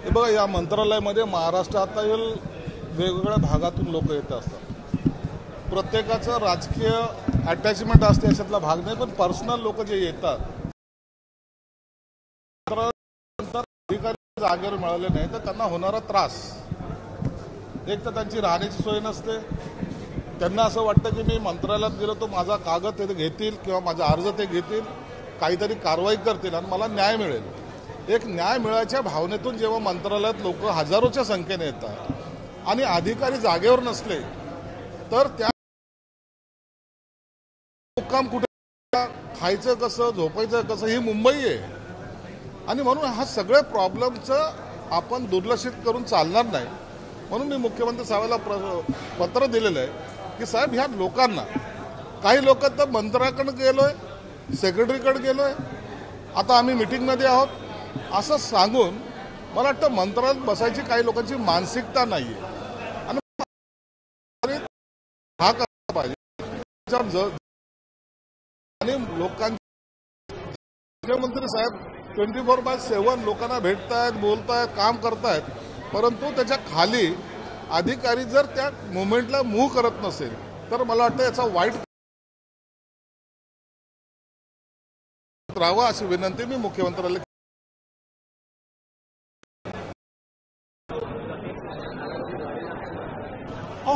हे बघा, या मंत्रालयामध्ये महाराष्ट्रातील वेगवेगळ्या भागातून लोक येत असतात. प्रत्येकाचं राजकीय अटॅचमेंट असते याच्यातला भाग नाही, पण पर्सनल लोक जे येतात अधिकारी जागेवर मिळाले नाही तर त्यांना होणारा त्रास, एक तर त्यांची राहण्याची सोय नसते. त्यांना असं वाटतं की मी मंत्रालयात गेलो तो माझा कागद ते घेतील किंवा माझा अर्ज ते घेतील, काहीतरी कारवाई करतील आणि मला न्याय मिळेल. एक न्याय मिळायच्या भावनेतून जेव्हा मंत्रालयात लोक हजारोच्या संख्येने येतात आणि अधिकारी जागेवर नसले तर त्या मुक्काम कुठे, खायचं कसं, झोपायचं कसं, ही मुंबई आहे. आणि म्हणून हा सगळ्या प्रॉब्लेमचं आपण दुर्लक्षित करून चालणार नाही. म्हणून मी मुख्यमंत्री साहेबांना पत्र दिलेलं आहे की साहेब, ह्या लोकांना, काही लोक तर मंत्र्याकडे गेलोय, सेक्रेटरीकडे गेलोय, आता आम्ही मिटिंगमध्ये आहोत असं सांगून मला वाटतं मंत्रालयात बसायची काही लोकांची मानसिकता नाही आहे आणि हा करायला पाहिजे. आणि लोकांचे मुख्यमंत्री साहेब 24/7 लोकांना भेटतायत, बोलतायत, काम करतायत, परंतु त्याच्या खाली अधिकारी जर त्या मुवमेंटला मूव्ह करत नसेल तर मला वाटतं याचा वाईट राहावा अशी विनंती मी मुख्यमंत्र्याला.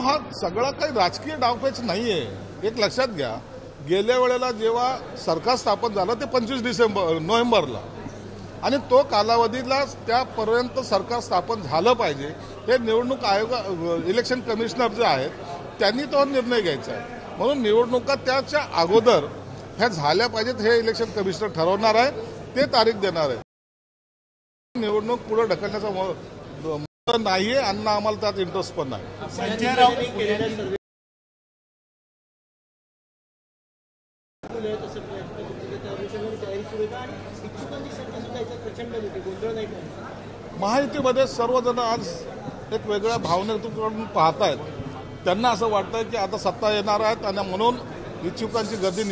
हा सगळा काही राजकीय डावपेच नाहीये. एक लक्षात घ्या, गेल्या वेळेला जेव्हा सरकार स्थापन झालं ते 25 नोव्हेंबरला, आणि तो कालावधीला त्यापर्यंत सरकार स्थापन झालं पाहिजे हे निवडणूक आयोग, इलेक्शन कमिशनर जे आहेत त्यांनी तो निर्णय घ्यायचा आहे. म्हणून निवडणुका त्याच्या अगोदर ह्या झाल्या पाहिजेत हे इलेक्शन कमिशनर ठरवणार आहे, ते तारीख देणार आहे. निवडणूक पुढे ढकलण्याचा नाहीये आणि आम्हाला त्यात इंटरेस्ट पण नाही. संजय राऊत महायुतीमध्ये सर्वजण आज एक वेगळ्या भावनेतून पाहतायत. त्यांना असं वाटतंय की आता सत्ता येणार आहेत आणि म्हणून इच्छुकांची गर्दी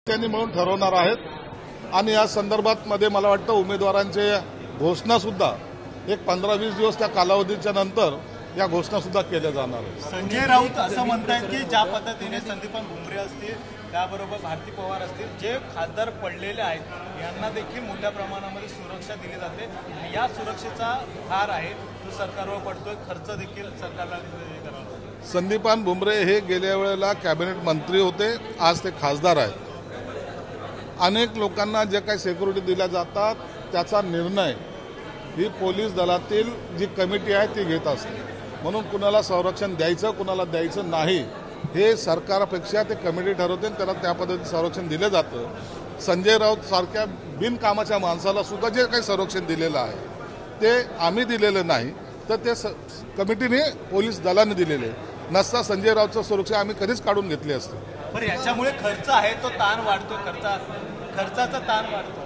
त्यांनी म्हणून ठरवणार आहेत. आणि या संदर्भात मध्ये मला वाटतं उमेदवारांचे घोषणा सुद्धा एक 15-20 दिवस त्या कालावधीच्या नंतर या घोषणा सुद्धा केल्या जाणार आहेत. संजय राऊत असं म्हणतायत की ज्या पद्धतीने संदीपान भुमरे असतील, त्याबरोबर भारती पवार असतील, जे खासदार पडलेले आहेत यांना देखील मोठ्या प्रमाणामध्ये सुरक्षा दिली जाते. या सुरक्षेचा भार आहे तो सरकारवर पडतोय, खर्च देखील सरकारला करावा. संदीपान भुमरे हे गेल्या वेळेला कॅबिनेट मंत्री होते, आज ते खासदार आहेत. अनेक लोकांना जे काही सिक्युरिटी दिल्या जातात त्याचा निर्णय ही पोलीस दलातील जी कमिटी आहे ती घेत असते. म्हणून कुणाला संरक्षण द्यायचं, कुणाला द्यायचं नाही हे सरकारपेक्षा ते कमिटी ठरवते, त्यांना त्या पद्धतीने संरक्षण दिलं जातं. संजय राऊत सारख्या बिनकामाच्या माणसाला सुद्धा जे काही संरक्षण दिलेलं आहे ते आम्ही दिलेलं नाही, तर ते कमिटीने, पोलीस दलाने दिलेले. नसता संजय राऊतचं सुरक्षा आम्ही कधीच काढून घेतली असते. पण याच्यामुळे खर्च आहे तो ताण वाढतो, खर्चाचा ताण वाढतो.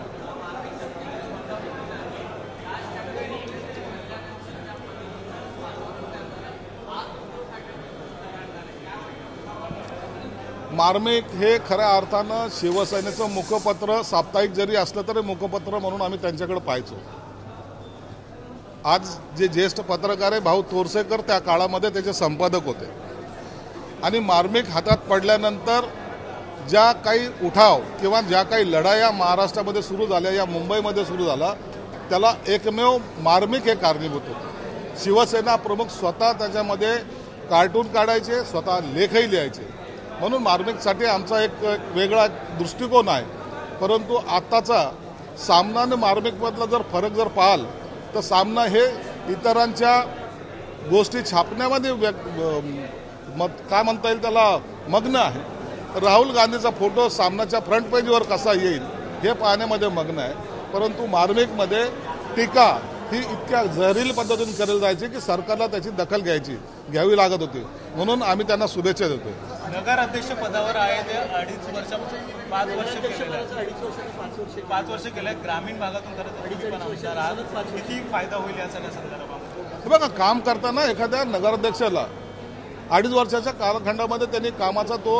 मार्मिक हे खऱ्या अर्थानं शिवसेनेचं मुखपत्र, साप्ताहिक जरी असलं तरी मुखपत्र म्हणून आम्ही त्यांच्याकडे पाहायचो. आज जे ज्येष्ठ पत्रकार आहे भाऊ तोरसेकर त्या काळामध्ये त्याचे संपादक होते. आणि मार्मिक हातात पडल्यानंतर ज्या काही उठाव किंवा ज्या काही लढाया महाराष्ट्रामध्ये सुरू झाल्या, या मुंबईमध्ये सुरू झाला, त्याला एकमेव मार्मिक हे कारणीभूत होतं. शिवसेना प्रमुख स्वतः त्याच्यामध्ये कार्टून काढायचे, स्वतः लेखही लिहायचे. म्हणून मार्मिकसाठी आमचा एक वेगळा दृष्टिकोन आहे. परंतु आत्ताचा सामना आणि मार्मिकमधला जर फरक जर पाहाल तर सामना हे इतरांच्या गोष्टी छापण्यामध्ये काय म्हणता येईल त्याला मग्न आहे. राहुल गांधीचा फोटो सामनाच्या फ्रंट पेजवर कसा येईल हे पाहण्यामध्ये मग्न आहे. परंतु मार्मिकमध्ये टीका ही इतक्या जहरील पद्धतीने केली जायची की सरकारला त्याची दखल घ्यावी लागत होती. म्हणून आम्ही त्यांना शुभेच्छा देतो. नगर अध्यक्ष पदावर आहे ते 2.5 वर्षापासून 5 वर्ष केलेलं, 5 वर्ष केलं. ग्रामीण भागातून करत किती फायदा होईल या सगळ्या संदर्भात? बघा, काम करताना एखाद्या नगराध्यक्षाला 2.5 वर्षाच्या कालखंडामध्ये त्यांनी कामाचा तो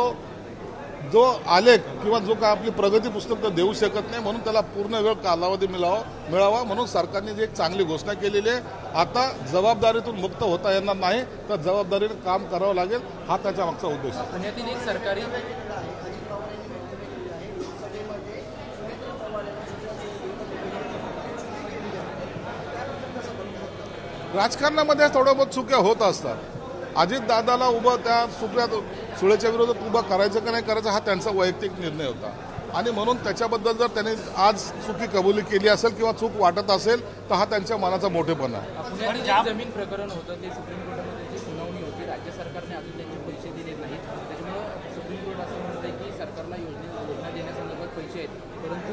जो आलेख किंवा जो काय आपली प्रगती पुस्तक तर देऊ शकत नाही, म्हणून त्याला पूर्ण वेळ कालावधी मिळावा म्हणून सरकारने जी एक चांगली घोषणा केलेली आहे. आता जबाबदारीतून मुक्त होता येणार नाही, तर जबाबदारीने काम करावं लागेल, हा त्याच्या मागचा उद्देश आहे. पुण्यातील एक सरकारी राजकारणामध्ये थोड्या बहुत चुक्या होत असतात. अजित दादाला उभं त्या सुळेच्या विरोधात उभं करायचं का नाही करायचं हा त्यांचा वैयक्तिक निर्णय होता, आणि म्हणून त्याच्याबद्दल जर त्यांनी आज चुकी कबुली केली असेल किंवा चूक वाटत असेल तर हा त्यांच्या मनाचा मोठेपणा आहे. पुण्यातील एक जमीन प्रकरण होतं, ते सुप्रीम कोर्टामध्ये जी सुनावणी होती, राज्य सरकारने अजून त्यांचे पैसे दिले नाहीत. त्याच्यामुळे सुप्रीम कोर्ट असं म्हणत आहे की सरकारला योजना देण्यासंदर्भात पैसे आहेत, परंतु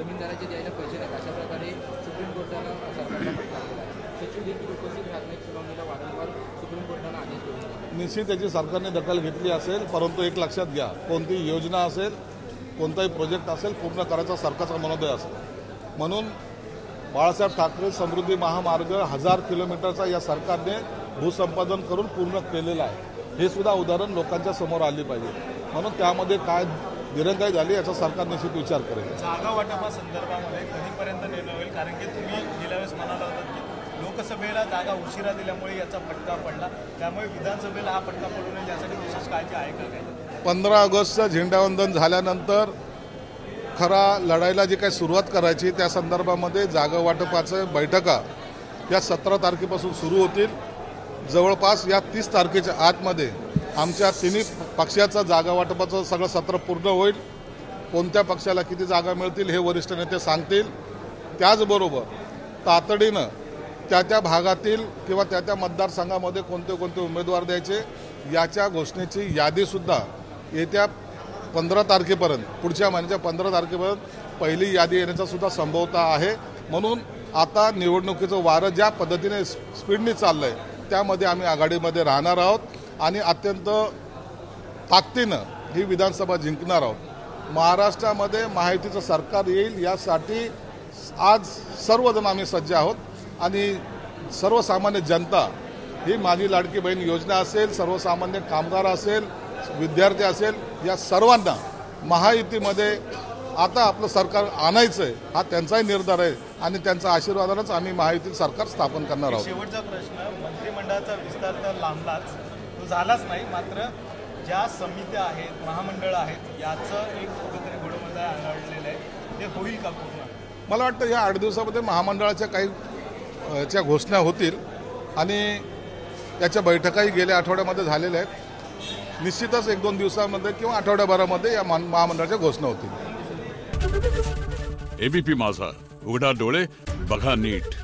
जमीनदाराचे द्यायला पैसे नाहीत. अशा प्रकारे सुप्रीम कोर्टानं सरकारला फटका दिला आहे. सचिव देखील उपस्थित राहत नाहीत सुनावणीला, वारंवार सुप्रीम कोर्टानं आदेश दिले. निश्चित त्याची सरकारने दखल घेतली असेल, परंतु एक लक्षात घ्या, कोणतीही योजना असेल, कोणताही प्रोजेक्ट असेल, पूर्ण करायचा सरकारचा मनोदय असेल. म्हणून बाळासाहेब ठाकरे समृद्धी महामार्ग 1000 किलोमीटरचा या सरकारने भूसंपादन करून पूर्ण केलेला आहे. हे सुद्धा उदाहरण लोकांच्या समोर आली पाहिजे. म्हणून त्यामध्ये काय दिरंगाई झाली याचा सरकार निश्चित विचार करेल. जागा वाटपासंदर्भामध्ये कधीपर्यंत निर्णय होईल? कारण की तुम्ही गेल्या वेळेस म्हणाला होता की लोकसभेला जागा उशिरा दिल्यामुळे याचा फटका पडला, त्यामुळे विधानसभेला हा फटका पडू नये यासाठी विशेष काळजी आहे का? काय 15 ऑगस्टचं झेंडावंदन झाल्यानंतर खरा लढाईला जी काही सुरुवात करायची त्या संदर्भामध्ये जागा वाटपाचं बैठका या 17 तारखेपासून सुरू होतील. जवळपास या 30 तारखेच्या आतमध्ये आमच्या तिन्ही पक्षाचं जागा वाटपाचं सगळं सत्र पूर्ण होईल. कोणत्या पक्षाला किती जागा मिळतील हे वरिष्ठ नेते सांगतील. त्याचबरोबर तातडीनं त्या भागातील किंवा त्या मतदारसंघामध्ये कोणते कोणते उमेदवार द्यायचे याच्या घोषणेची यादीसुद्धा येत्या 15 तारखेपर्यंत, पुढच्या महिन्याच्या 15 तारखेपर्यंत पहिली यादी येण्याचा सुद्धा संभवता आहे. म्हणून आता निवडणुकीचं वारं ज्या पद्धतीने स्पीडने चाललं आहे त्यामध्ये आम्ही आघाडीमध्ये राहणार आहोत आणि अत्यंत ताकदीनं ही विधानसभा जिंकणार आहोत. महाराष्ट्रामध्ये महायुतीचं सरकार येईल यासाठी आज सर्वजण आम्ही सज्ज आहोत आणि सर्वसामान्य जनता ही माझी लाडकी बहीण योजना असेल, सर्वसामान्य कामगार असेल, विद्यार्थी असेल, या सर्वांना महायुतीमध्ये आता आपलं सरकार आणायचं आहे हा त्यांचाही निर्धार आहे आणि त्यांच्या आशीर्वादानंच आम्ही महायुतीत सरकार स्थापन करणार आहोत. शेवटचा प्रश्न, मंत्रिमंडळाचा विस्तार तर लांबलाच, तो झालाच नाही, मात्र ज्या समित्या आहेत, महामंडळ आहेत, याचं एक कुठेतरी घोडमध्ये आढळलेलं आहे, ते होईल का पूर्ण? मला वाटतं या 8 दिवसामध्ये महामंडळाच्या काही च्या घोषणा होतील आणि याच्या बैठकाही गेल्या आठवड्यामध्ये झालेल्या आहेत. निश्चितच 1-2 दिवसामध्ये किंवा आठवड्याभरामध्ये या महामंडळाच्या घोषणा होतील. एबीपी माझा, उघडा डोळे बघा नीट.